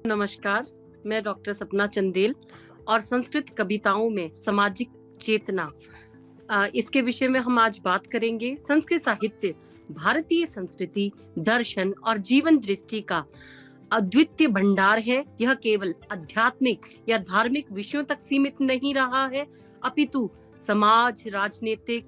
नमस्कार, मैं डॉक्टर सपना चंदेल और संस्कृत कविताओं में सामाजिक चेतना इसके विषय में हम आज बात करेंगे। संस्कृत साहित्य भारतीय संस्कृति, दर्शन और जीवन दृष्टि का अद्वितीय भंडार है। यह केवल आध्यात्मिक या धार्मिक विषयों तक सीमित नहीं रहा है, अपितु समाज, राजनीतिक,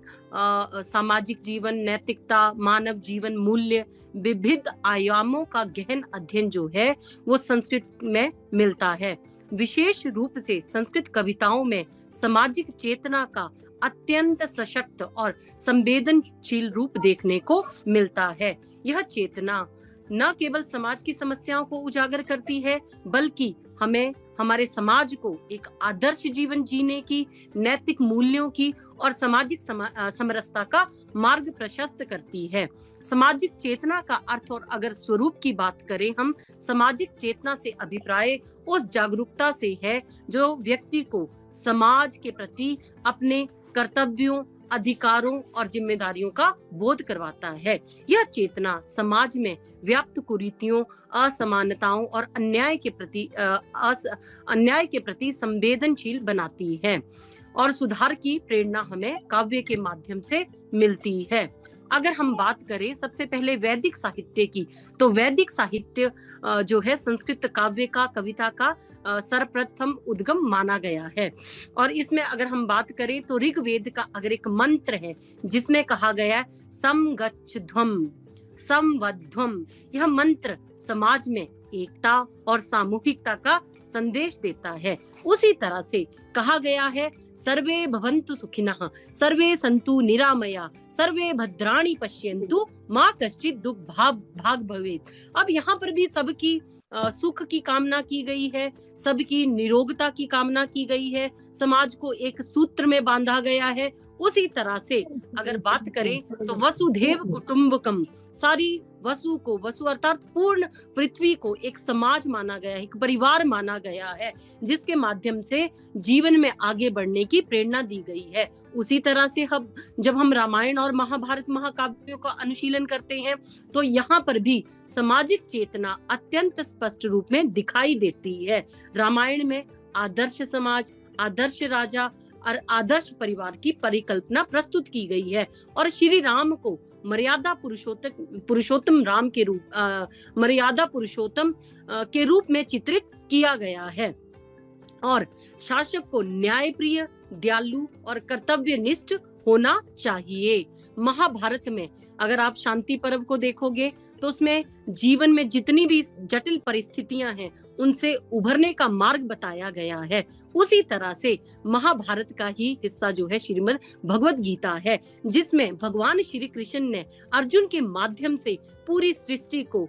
सामाजिक जीवन, नैतिकता, मानव जीवन मूल्य, विविध आयामों का गहन अध्ययन जो है वो संस्कृत में मिलता है। विशेष रूप से संस्कृत कविताओं में सामाजिक चेतना का अत्यंत सशक्त और संवेदनशील रूप देखने को मिलता है। यह चेतना न केवल समाज की समस्याओं को उजागर करती है, बल्कि हमें हमारे समाज को एक आदर्श जीवन जीने की, नैतिक मूल्यों की और सामाजिक समरसता का मार्ग प्रशस्त करती है। सामाजिक चेतना का अर्थ और अगर स्वरूप की बात करें हम, सामाजिक चेतना से अभिप्राय उस जागरूकता से है जो व्यक्ति को समाज के प्रति अपने कर्तव्यों, अधिकारों और जिम्मेदारियों का बोध करवाता है। यह चेतना समाज में व्याप्त कुरीतियों, असमानताओं और अन्याय के प्रति संवेदनशील बनाती है और सुधार की प्रेरणा हमें काव्य के माध्यम से मिलती है। अगर हम बात करें सबसे पहले वैदिक साहित्य की, तो वैदिक साहित्य जो है संस्कृत काव्य का, कविता का सर्वप्रथम उद्गम माना गया है। और इसमें अगर हम बात करें तो ऋग्वेद का अगर एक मंत्र है जिसमें कहा गया है समगच्छध्वम संवध्वम, यह मंत्र समाज में एकता और सामूहिकता का संदेश देता है। उसी तरह से कहा गया है सर्वे भवन्तु सुखिनः, सर्वे सन्तु निरामया, सर्वे भद्राणि पश्यन्तु, माँ कश्चित् दुख भाग भवेत्। अब यहाँ पर भी सबकी सुख की कामना की गई है, सबकी निरोगता की कामना की गई है, समाज को एक सूत्र में बांधा गया है। उसी तरह से अगर बात करें तो वसुधैव कुटुंबकम, सारी वसु को, वसु अर्थात पूर्ण पृथ्वी को एक समाज माना गया है, एक परिवार माना गया है, जिसके माध्यम से जीवन में आगे बढ़ने की प्रेरणा दी गई है। उसी तरह से जब हम रामायण और महाभारत महाकाव्यों का अनुशीलन करते हैं तो यहाँ पर भी सामाजिक चेतना अत्यंत स्पष्ट रूप में दिखाई देती है। रामायण में आदर्श समाज, आदर्श राजा और आदर्श परिवार की परिकल्पना प्रस्तुत की गई है और श्री राम को मर्यादा पुरुषोत्तम राम के रूप मर्यादा पुरुषोत्तम के रूप में चित्रित किया गया है और शासक को न्यायप्रिय, दयालु और कर्तव्यनिष्ठ होना चाहिए। महाभारत में अगर आप शांति पर्व को देखोगे तो उसमें जीवन में जितनी भी जटिल परिस्थितियां हैं उनसे उभरने का मार्ग बताया गया है। उसी तरह से महाभारत का ही हिस्सा जो है श्रीमद् भगवद गीता है, जिसमें भगवान श्री कृष्ण ने अर्जुन के माध्यम से पूरी सृष्टि को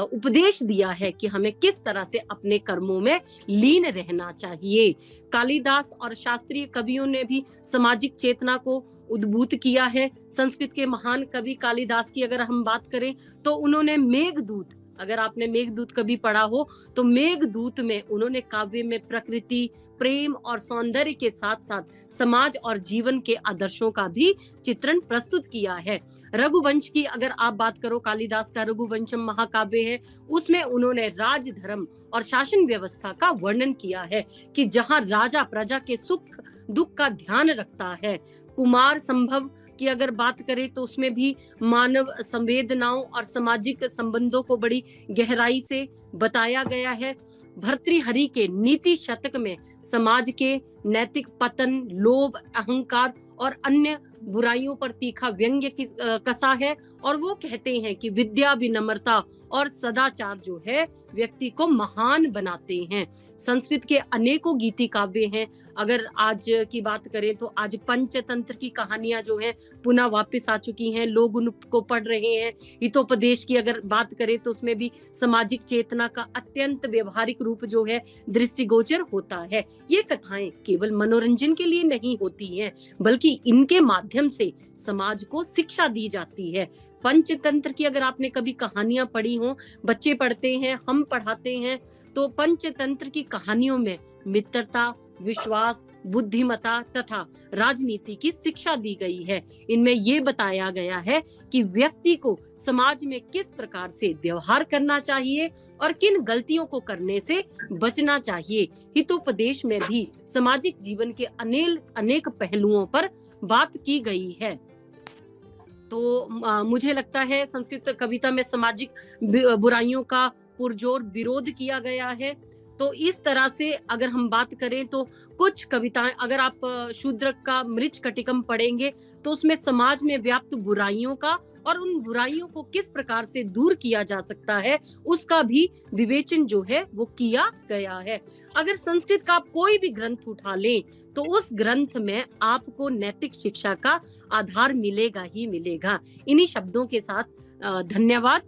उपदेश दिया है कि हमें किस तरह से अपने कर्मों में लीन रहना चाहिए। कालिदास और शास्त्रीय कवियों ने भी सामाजिक चेतना को उद्भूत किया है। संस्कृत के महान कवि कालिदास की अगर हम बात करें तो उन्होंने मेघदूत, अगर आपने मेघदूत कभी पढ़ा हो तो मेघदूत में उन्होंने काव्य में प्रकृति, प्रेम और सौंदर्य के साथ साथ समाज और जीवन के आदर्शों का भी चित्रण प्रस्तुत किया है। रघुवंश की अगर आप बात करो, कालिदास का रघुवंशम महाकाव्य है, उसमें उन्होंने राजधर्म और शासन व्यवस्था का वर्णन किया है कि जहां राजा प्रजा के सुख दुख का ध्यान रखता है। कुमार संभव की अगर बात करें तो उसमें भी मानव संवेदनाओं और सामाजिक संबंधों को बड़ी गहराई से बताया गया है। भर्तृहरि के नीति शतक में समाज के नैतिक पतन, लोभ, अहंकार और अन्य बुराइयों पर तीखा व्यंग्य कसा है और वो कहते हैं कि विद्या, विनम्रता और सदाचार जो है व्यक्ति को महान बनाते हैं। संस्कृत के अनेकों गीति काव्य हैं। अगर आज की बात करें तो आज पंचतंत्र की कहानियां जो हैं पुनः वापस आ चुकी हैं, लोग उनको पढ़ रहे हैं। हितोपदेश की अगर बात करें तो उसमें भी सामाजिक चेतना का अत्यंत व्यवहारिक रूप जो है दृष्टिगोचर होता है। ये कथाएं केवल मनोरंजन के लिए नहीं होती हैं, बल्कि इनके माध्यम से समाज को शिक्षा दी जाती है। पंचतंत्र की अगर आपने कभी कहानियां पढ़ी हो, बच्चे पढ़ते हैं, हम पढ़ाते हैं, तो पंचतंत्र की कहानियों में मित्रता, विश्वास, बुद्धिमत्ता तथा राजनीति की शिक्षा दी गई है। इनमें ये बताया गया है कि व्यक्ति को समाज में किस प्रकार से व्यवहार करना चाहिए और किन गलतियों को करने से बचना चाहिए। हितोपदेश में भी सामाजिक जीवन के अनेक पहलुओं पर बात की गई है। तो मुझे लगता है संस्कृत कविता में सामाजिक बुराइयों का पुरजोर विरोध किया गया है। तो इस तरह से अगर हम बात करें तो कुछ कविताएं, अगर आप शूद्रक का मृच्छकटिकम पढ़ेंगे तो उसमें समाज में व्याप्त बुराइयों का और उन बुराइयों को किस प्रकार से दूर किया जा सकता है उसका भी विवेचन जो है वो किया गया है। अगर संस्कृत का आप कोई भी ग्रंथ उठा लें तो उस ग्रंथ में आपको नैतिक शिक्षा का आधार मिलेगा ही मिलेगा। इन्हीं शब्दों के साथ धन्यवाद।